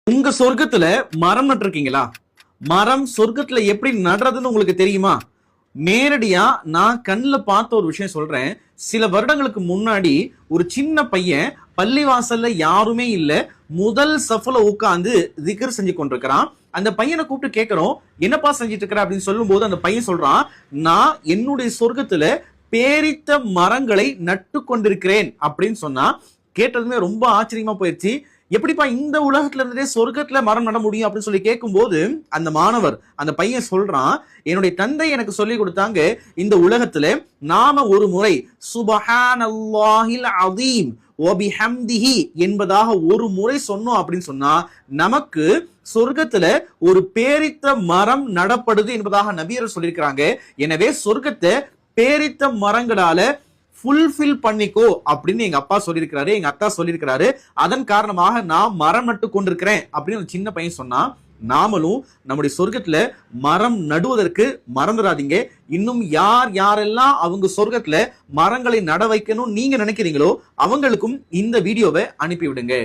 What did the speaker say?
உங்க சொர்க்கத்துல மரம் நட்டிருக்கீங்களா? மரம் சொர்க்கத்துல எப்படி நடுறதுன்னு உங்களுக்கு தெரியுமா? நேரடியா நான் கண்ணுல பார்த்த ஒரு விஷயம் சொல்றேன். சில வருடங்களுக்கு முன்னாடி ஒரு சின்ன பையன் பள்ளிவாசல்ல யாருமே இல்ல, முதல் சஃப்ல உட்கார்ந்து திக்ர் செஞ்சு கொண்டிருக்கிறான். அந்த பையனை கூப்பிட்டு கேட்கிறோம், என்னப்பா செஞ்சிட்டு இருக்கிற அப்படின்னு சொல்லும் போது அந்த பையன் சொல்றான், நான் என்னுடைய சொர்க்கத்துல பேரித்த மரங்களை நட்டு கொண்டிருக்கிறேன் அப்படின்னு சொன்னா. கேட்டதுமே ரொம்ப ஆச்சரியமா போயிடுச்சு. எப்படிப்பா இந்த உலகத்துல இருந்தே சொர்க்கத்துல மரம் நட முடியும் அப்படின்னு சொல்லி கேட்கும் போது அந்த மாணவர் அந்த பையன் சொல்றான், என்னுடைய தந்தை எனக்கு சொல்லி கொடுத்தாங்க, இந்த உலகத்துல நாம ஒரு முறை சுபஹானல்லாஹில் அதீம் வபிஹம்திஹி என்பதாக ஒரு முறை சொன்னோம் அப்படின்னு சொன்னா நமக்கு சொர்க்கத்துல ஒரு பேரித்த மரம் நடப்படுது என்பதாக நபியர் சொல்லியிருக்கிறாங்க. எனவே சொர்க்கத்தை பேரித்த மரங்களால ஃபுல்ஃபில் பண்ணிக்கோ அப்படின்னு எங்க அப்பா சொல்லியிருக்கிறாரு, எங்க அத்தா சொல்லியிருக்கிறாரு. அதன் காரணமாக நான் மரம் நட்டு கொண்டிருக்கிறேன் அப்படின்னு சின்ன பையன் சொன்னா. நாமளும் நம்முடைய சொர்க்கத்துல மரம் நடுவதற்கு மறந்துடாதீங்க. இன்னும் யார் யாரெல்லாம் அவங்க சொர்க்கத்துல மரங்களை நட வைக்கணும் நீங்க நினைக்கிறீங்களோ அவங்களுக்கும் இந்த வீடியோவை அனுப்பி விடுங்க.